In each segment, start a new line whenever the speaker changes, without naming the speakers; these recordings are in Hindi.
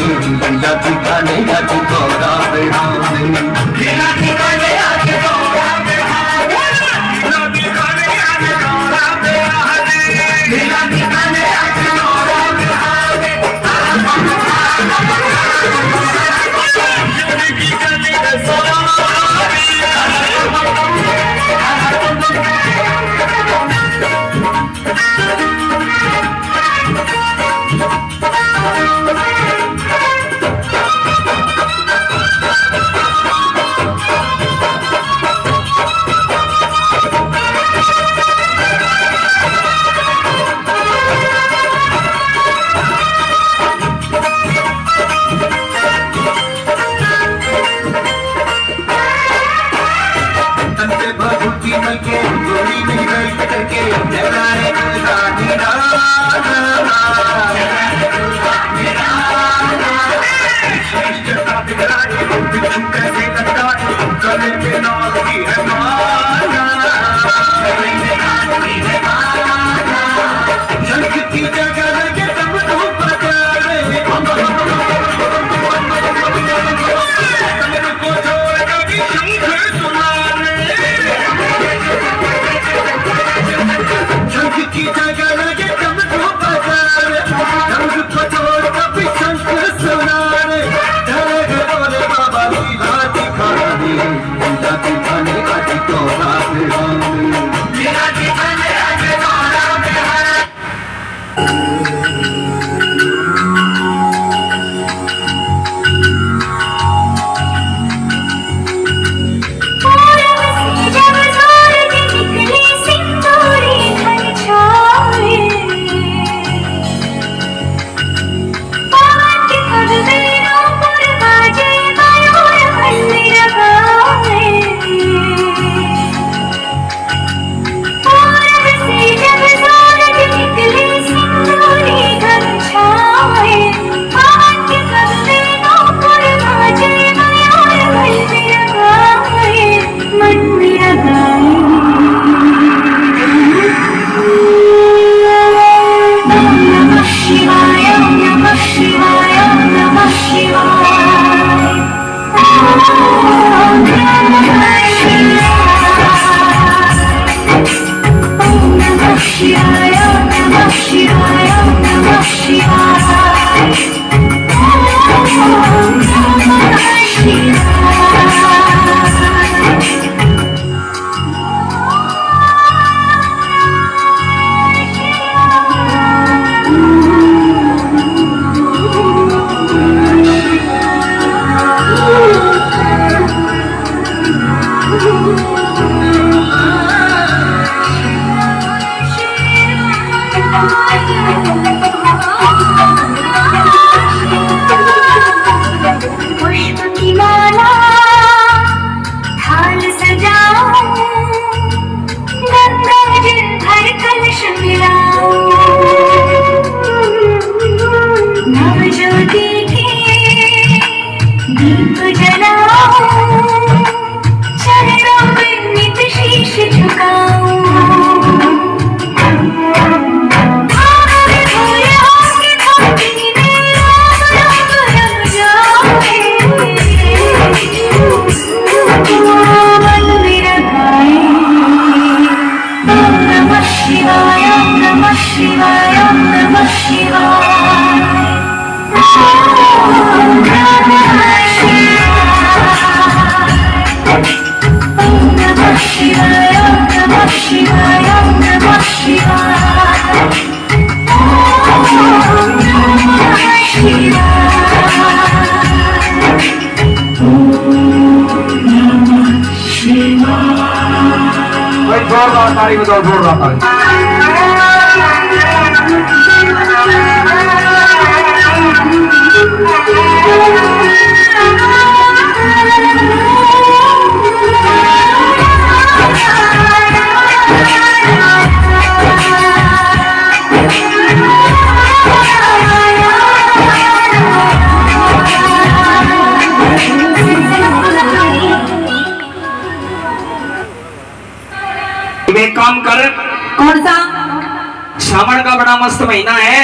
लीला ठिकाने आज गौरा बिहाने लीला ठिकाने आज गौरा बिहाने लीला ठिकाने आज गौरा बिहाने लीला ठिकाने आज गौरा बिहाने जिंदगी गली में
जोरदार ताली बजाओ, जोरदार ताली।
एक काम कर।
कौन सा?
श्रावण का बड़ा मस्त महीना है,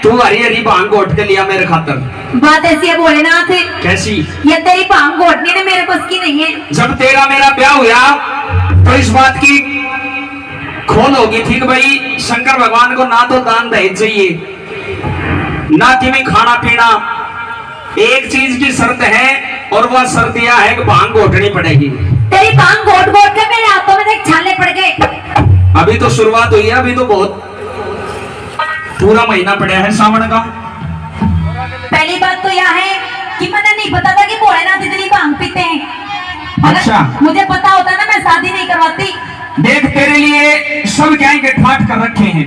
तू हरी हरी भांग घोट के लिया मेरे खातर।
बात ऐसी है भोलेनाथ,
कैसी?
ये तेरी भांग घोटनी ने मेरे बस की नहीं है।
जब तेरा मेरा ब्याह हुआ तो इस बात की खोल होगी थी कि भाई शंकर भगवान को ना तो दान दहेज चाहिए ना कि मैं खाना पीना, एक चीज की शर्त है और वह शर्त यह है कि भांग घोटनी पड़ेगी।
तेरी भांग घोट घोट के मेरे हाथों में देख छाले पड़ गए।
अभी तो शुरुआत हुई है, अभी तो बहुत पूरा महीना पड़ा है सावन का।
पहली बात तो यह है कि मुझे नहीं पता था कि भोलेनाथ इतनी भांग पीते हैं।
अच्छा।
मुझे पता होता ना मैं शादी नहीं करवाती।
देख तेरे लिए सब क्या के ठाट कर रखे हैं,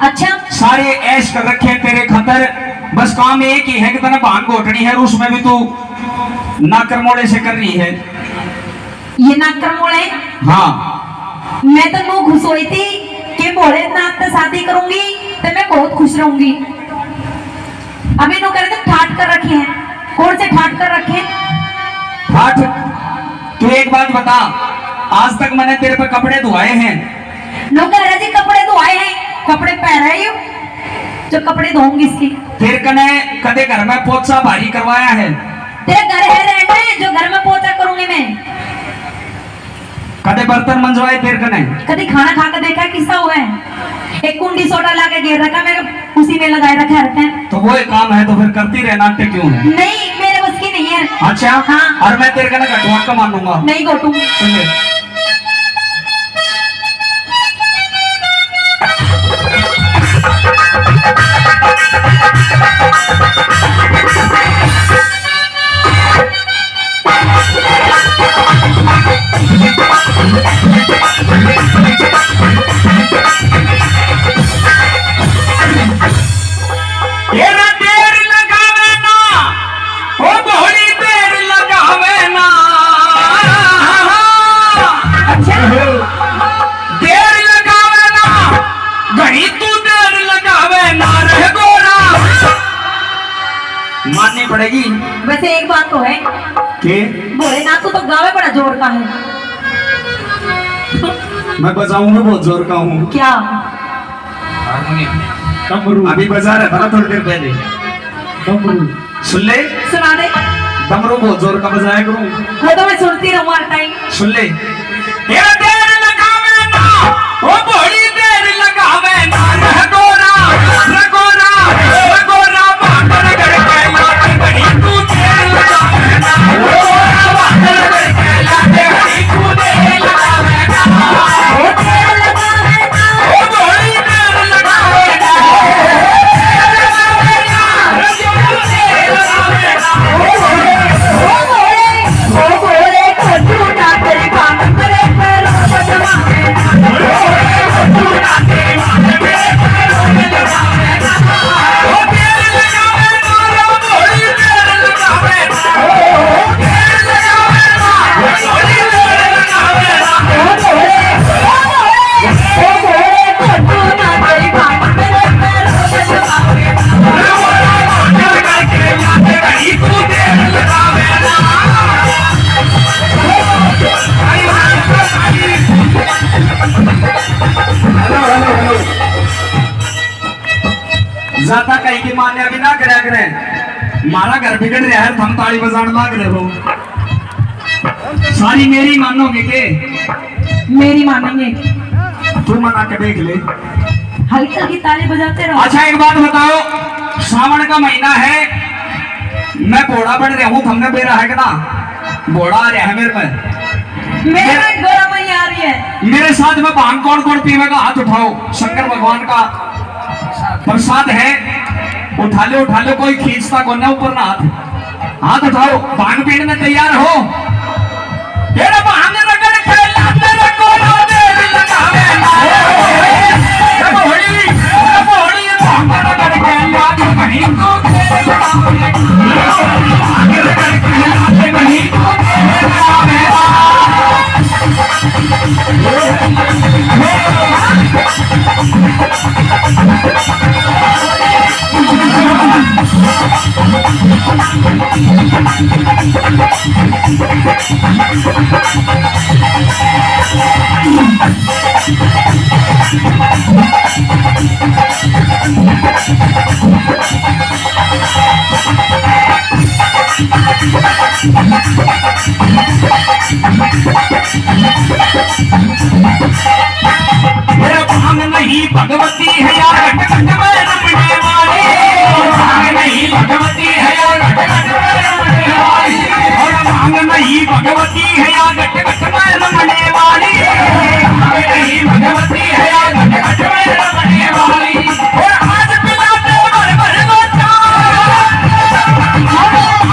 अच्छा
सारे ऐश कर रखे हैं तेरे खातर। बस काम एक ही है कि तने भांग घोटनी है, उसमें भी तू नाकरमोड़े से कर रही है।
ये नाकरमोड़ है?
हाँ।
मैं तो नो खुश हुई थी कि भोलेनाथ से शादी करूंगी तो मैं बहुत खुश रहूंगी। अभी नो करे तो ठाट कर रखे हैं। कौन से ठाट कर रखे हैं?
ठाट? तू एक बात बता, आज तक मैंने तेरे पे कपड़े धुआए हैं?
लोग कह रहे जी कपड़े धोए हैं, कपड़े पहन रही हो जो कपड़े धोऊंगी इसकी।
फिर कने कदे घर में पोछा भारी करवाया है?
तेरे घर है रहना है जो घर में पोछा करूंगी मैं।
कदे बर्तन मंजवाए तेरे कने?
कभी खाना खा कर देखा किस्सा हुआ है? एक कुंडी सोडा ला के घेर रखा, मेरे उसी में लगाए रखा रहते हैं।
तो वो एक काम है तो फिर करती रहना, नाट्य क्यों है?
नहीं मेरे बस की नहीं है।
अच्छा
हाँ।
और मैं तेरे कने घटवा का मानूंगा?
नहीं घोटूंगी।
सुन ले। तेरा देर लगावे ना, ओ बड़ी देर लगावे ना।
अच्छा
देर लगावे ना, घड़ी तू देर लगावे ना रह गोरा। माननी पड़ेगी।
वैसे एक बात तो है
के
भोलेनाथ तो गावे बड़ा जोर का है।
मैं बजाऊंगा बहुत जोर का हूँ।
क्या?
अभी बजा रहा था ना थोड़ी देर पहले। सुन ले,
सुना दे।
डमरू बहुत जोर का बजाया करूं।
वो तो मैं सुनती रहूं हर टाइम।
सुन ले। तेरा देर लगावे ना, ओ बड़ी देर लगावे ना रह गोरा, रह गोरा, रह गोरा बांधर कर के लाते घड़ी तू देर लगावे ना। ओ गोरा बांधर कर के लाते घड़ी तू देर लगावे ना। ओ देर लगावे ना, ओ बड़ी देर लगावे ना। ज्यादा कहीं की मान्य भी ना करे करें, मारा घर बिगड़ रहा है, हम ताली बजाने लग रहे हो। सारी मेरी मानोगे के?
मेरी मानेंगे।
तू मना के देख ले।
हल्की हल्की ताली बजाते रहो।
अच्छा एक बात बताओ, सावन का महीना है, मैं घोड़ा बन रहा हूँ, हमने बेरा है ना? घोड़ा आ रहा है मेरे पे।
मेरे गोरा मई आ रही है।
मेरे साथ में भांग कौन कौन पीवेगा? हाथ उठाओ। शंकर भगवान का प्रसाद है, उठा लो, कोई खींचता को ना ऊपर ना हाथ। हाथ उठाओ, भांग पीने में तैयार हो? तेरा भांग रगड़ के लाते रखो ना देर लगावे ना। जब होली भांग रगड़ के लाते कहीं को देर लगावे ना। भांग रगड़ के लाते कहीं को देर लगावे ना। मेरा भांग नहीं भगवती है यार घट घट में रमने वाली, भांग नहीं भगवती है यार घट घट में रमने वाली, और भांग नहीं भगवती है यार घट घट में रमने वाली, भांग नहीं भगवती है यार घट घट में रमने वाली, और आज पिलाते भर भर लोटा,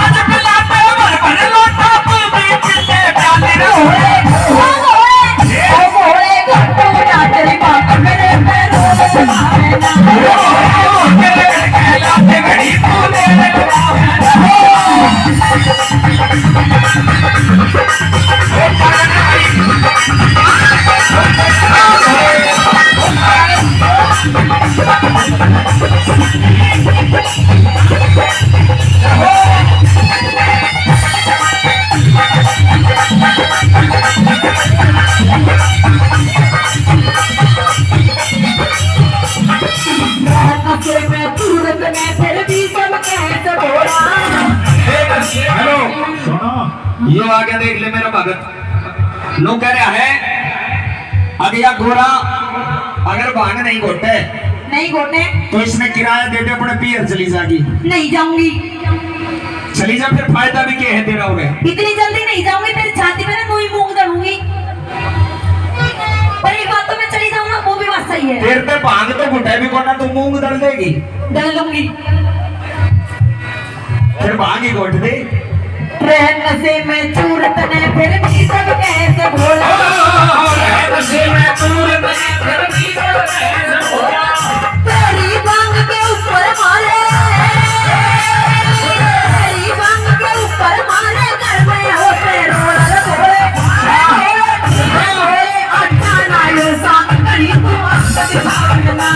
आज पिलाते भर भर लोटा, तू भी पिले प्याले रहोगे। हेलो ये आगे देख ले मेरा भगत नो कह रहा है अगला घोड़ा अगर भांग नहीं घोटे
नहीं घोटने
तो इसने किराया दे दे अपने पियर चली जाएगी,
नहीं जाऊंगी,
चली जा फिर फायदा भी क्या है तेरा हो गया।
इतनी जल्दी नहीं जाऊंगी, तेरी छाती में ना तू ही मूंग दलूंगी, पर एक बात तो मैं चली जाऊंगा, वो भी बात सही है।
तेरे पे भांग तो घुटे भी कोना तू मूंग दल देगी,
दल लूंगी।
फिर भांग ही घोट दे।
रहन से मैं चूरत ने फिर भी सब कैसे भोला,
रहन से मैं चूरत ने फिर भी सब कैसे भोला,
तेरी बांग के ऊपर मारे, तेरी बांग के ऊपर मारे, घर में होते रोल भोले, अच्छा ना ये सांग करी तू अंत भागना,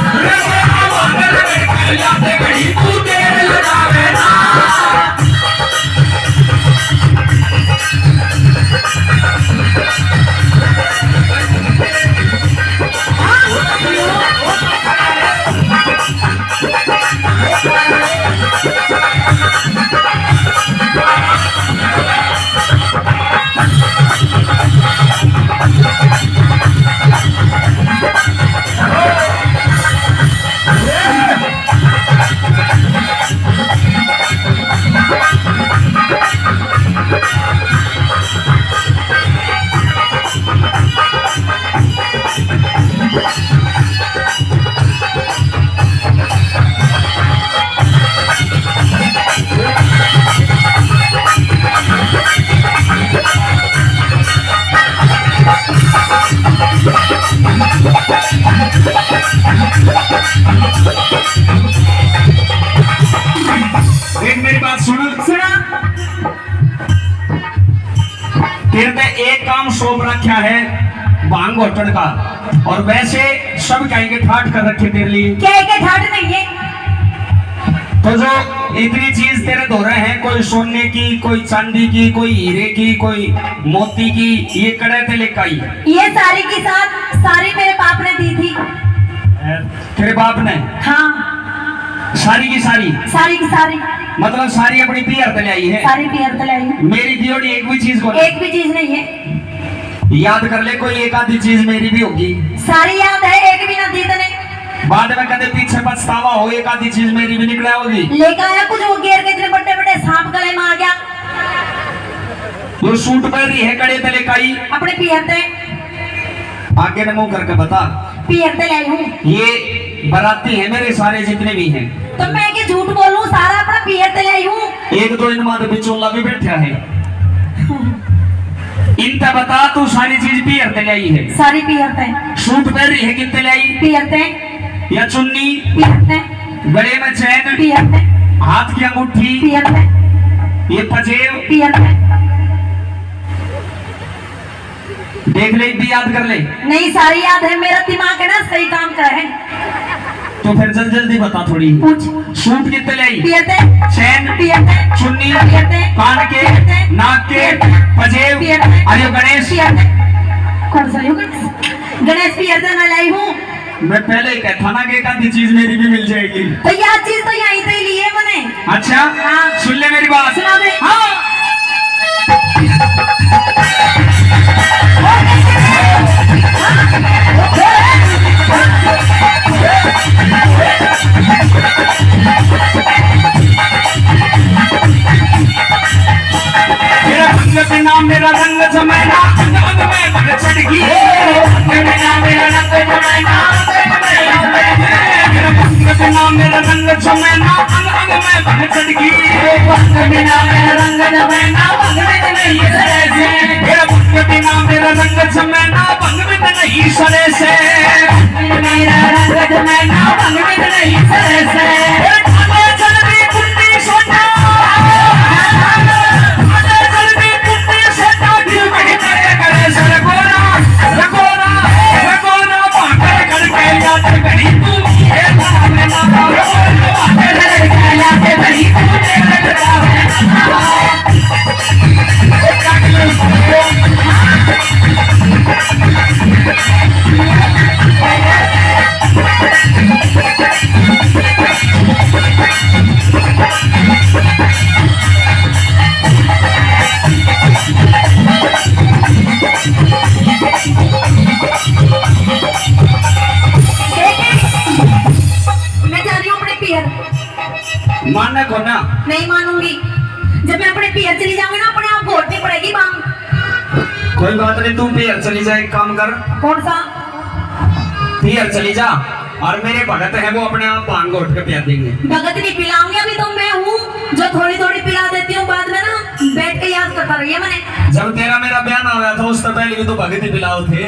याते घड़ी तू देर लगावे ना। देख मेरी बात सुन,
सुना
तेरे पे एक काम सौंप रखा है भांग घोटन का, और वैसे सब कहेंगे ठाट कर रखे तेरे लिए,
क्या के ठाट नहीं है,
तो जो इतनी चीज तेरे धो रहे हैं, कोई सोने की, कोई चांदी की, कोई हीरे की, कोई मोती की, ये कड़े थे लेकर आई
ये सारी की सारी मेरे बाप ने दी थी।
तेरे बाप ने
हाँ
सारी की सारी,
सारी की सारी,
मतलब सारी अपनी पियर तले आई है,
सारी पियर तलाई है,
मेरी दियोड़ी एक भी चीज को
एक भी चीज नहीं है,
याद कर ले, कोई एक आधी चीज मेरी भी होगी,
सारी याद है, एक भी ना दी तने,
बाद में कदे पीछे पछतावा हो, एक आधी चीज मेरी भी निकला होगी।
लेकर आया कुछ वो घेर के इतने बड़े बड़े सांप गले में आ गया,
वो सूट पहन रही है कड़े तले काई,
अपने पियर ते
आगे ने मुंह करके बता,
पियर ते लाई हूँ,
ये बराती है मेरे सारे जितने भी हैं,
तो मैं क्या झूठ बोलूं, सारा अपना पियर ते लाई हूँ,
एक दो इन माते बिचौला भी बैठा है, इनका बता तू सारी चीज पियर तले आई है,
सारी पियर ते,
सूट पहन रही है कितने ले आई,
पियर ते,
या चुन्नी,
पियर ते,
गले में चैन,
पियर ते,
हाथ की अंगूठी,
पियर ते,
ये पजेब,
पियर ते,
देख ले भी याद कर ले,
नहीं सारी याद है, मेरा दिमाग है ना सही काम कर है,
तो फिर जल्दी जल्दी बता थोड़ी।
पूछ।
सूट कितने लाई?
पियरते
चैन,
पियरते
चुन्नी,
पियरते
कान के, नाक के, पजेब,
पियरते
अरे गणेश।
पियरते कौन सा यो गणेश पियरते ना लाई हूँ।
मैं पहले ही कहता ना कि एक आधी चीज मेरी भी मिल जाएगी।
तो यह चीज तो यहीं से ही ली है मैंने।
अच्छा
हाँ।
सुन ले मेरी बात।
सुना दे।
हाँ। मेरा रंग बिना मेरा रंग जमाना अंग अंग में भर चढ़गी। बिना मेरा रंग जमाना मेरा रंग बिना मेरा रंग जमाना अंग अंग में भर चढ़गी। बिना मेरा रंग जमाना भंग में नहीं सरे से। मेरा रंग बिना मेरा रंग जमाना भंग में नहीं सरे से। मेरा रंग जमाना भंग में नहीं सरे से। मानना को ना?
नहीं मानूंगी। जब मैं अपने पियर चली जाऊंगी ना अपने आप घोटनी पड़ेगी बांग।
कोई बात नहीं, तू पियर चली जा, एक काम कर।
कौन सा?
पियर चली जा और मेरे भगत है वो अपने आप बांग घोट के पिला देंगे।
भगत नहीं पिलाऊंगी, अभी तो मैं हूँ जो थोड़ी थोड़ी पिला देती हूँ, बाद में ना बैठ के याद करता रहिए मैंने।
जब तेरा मेरा बयान आ गया था उससे पहले भी तो भगत ही पिलाओ थे।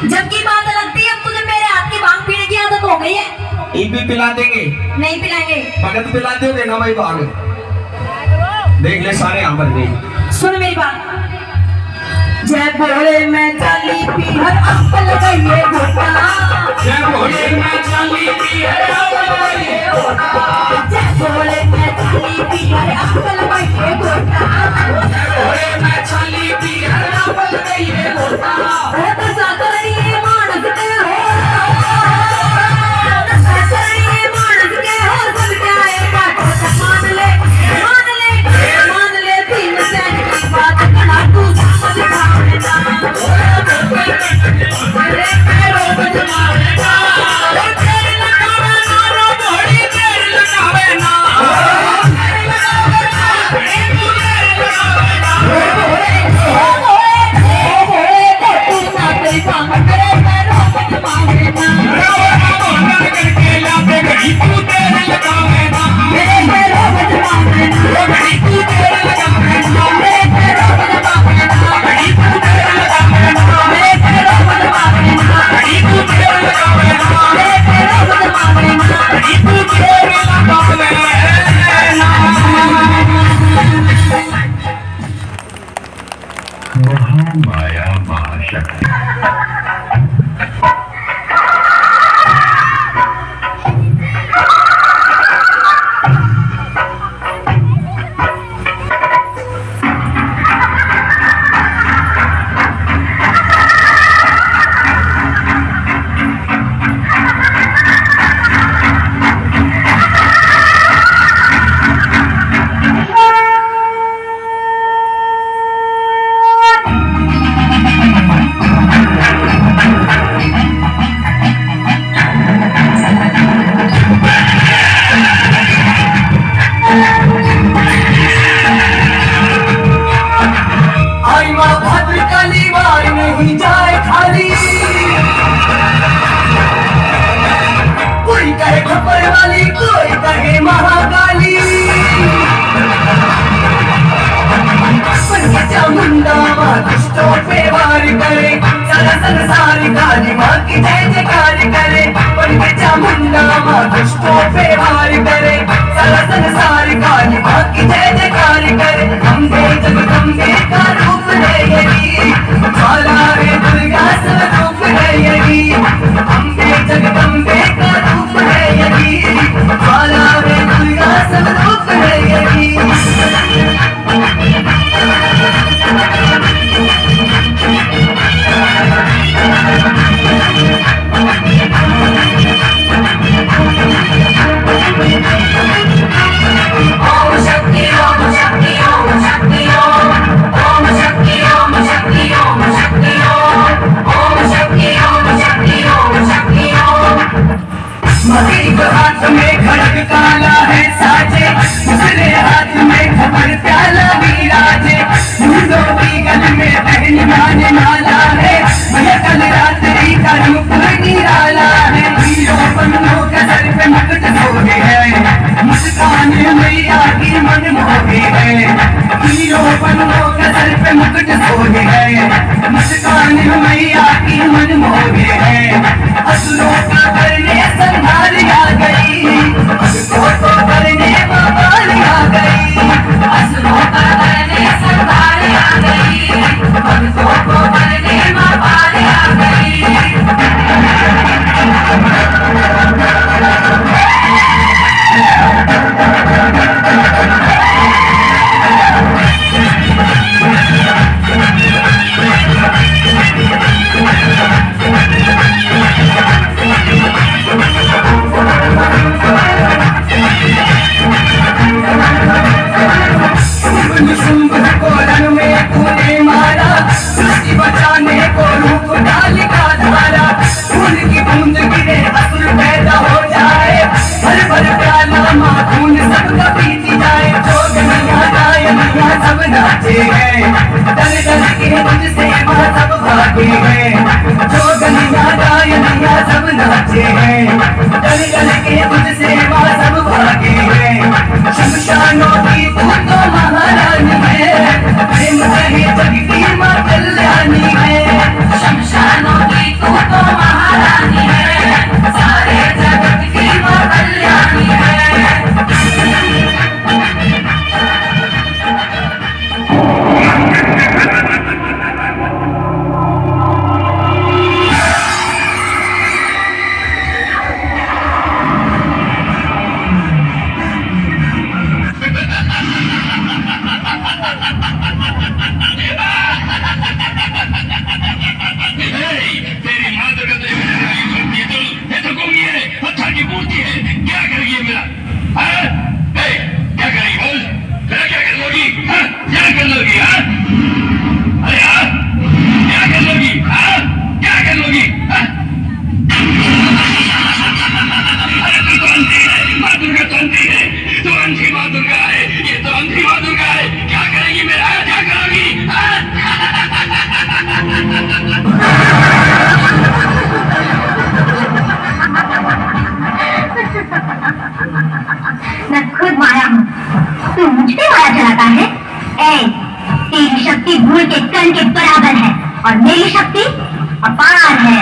जबकि बात अलग थी, अब तुझे मेरे हाथ की बांग पीने की आदत हो गई है।
एक भी पिला देंगे?
नहीं पिलाएंगे।
भगत पिला दोगे ना भाई बांग? देख ले सारे यहाँ पर गए।
सुन मेरी बात। जय भोले मैं चाली पीहर अंकल लगाइए घोटा।
जय भोले मैं चाली पीहर अंकल लगाइए घोटा।
जय भोले मैं चाली पीहर अंकल लगाइए घोटा।
जय भोले मैं चाली पीहर अंकल लगाइए घोटा।
ओ तो सातरिए मानस के हो, सातरिए मानस के हो, सब क्या है बात मान ले, मान ले, मान ले। तीन सैन की बात कहा तू समझ पाएगा। मेरे पैरों में जमाएगा। तेरे लगावे ना रो घोड़ी, तेरे लगावे ना।
माया महाशक्ति। दुष्टों पे वार करे, सारा संसार काली माँ की जय जयकार करे। अम्बे जगदम्बे का रूप है यही, ज्वाला रे दुर्गा स्वरूप है यही। अम्बे जगदम्बे का रूप है यही, मैया की मन मोहे है असुरों का करने संहार आ गई भक्तों को करने माँ बाल आ गई असुरों का करने संहार आ गई भक्तों को करने माँ बाल आ गई शुंभ को रण में तूने मारा सृष्टि बचाने को रूप डाल का धारा खून की बूंद गिरे असुर पैदा हो जाए भर भर प्याला माँ खून सबका पीती जाए जोग नैया गाय नैया सब नाचे हैं डर डर के तुझसे माँ सब भागे हैं जोग नैया गाय नैया सब नाचे हैं डर डर के तुझसे माँ सब भागे हैं शमशानों की तू तो महारानी है प्रेम रहे जग की माँ कल्याणी है शमशानों की तू तो महारानी है सारे जगत की माँ कल्याणी है
तेरी माँ तो कहते ये तो गुंगी है पत्थर की मूर्ति है क्या करेगी ये मेरा हाँ? क्या करेगी बोल मेरा क्या कर लोगी हाँ? क्या कर लोगी हाँ? अरे हाँ क्या कर लोगी हाँ? क्या कर लोगी हाँ? अरे तू तो अंधी है माँ दुर्गा तो अंधी है तू अंधी माँ दुर्गा है ये तो अंधी माँ दुर्गा है क्या करेगी मेरा क्या करोगी हाँ?
मैं खुद माया हूँ तू मुझ पे माया चलाता है तेरी शक्ति धूल के कण के बराबर है और मेरी शक्ति अपार है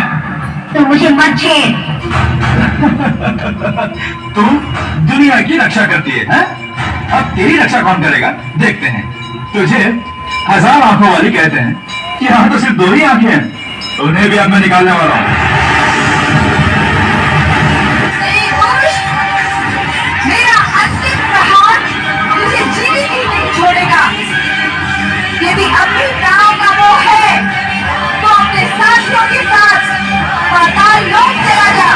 तो मुझे मत छेड़
तू दुनिया की रक्षा करती है, हैं? अब तेरी रक्षा कौन करेगा देखते हैं तुझे 1000 आंखों वाली कहते हैं कि यहाँ तो सिर्फ 2 ही आंखें हैं उन्हें भी अब मैं निकालने वाला हूँ
मेरा अंतिम प्रहार मुझे जीवित ही नहीं छोड़ेगा यदि अपनी प्राणों का मोह है तो अपने साथियों के साथ पाताल लोक चला जा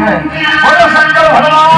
है। बोलो शंकर भगवान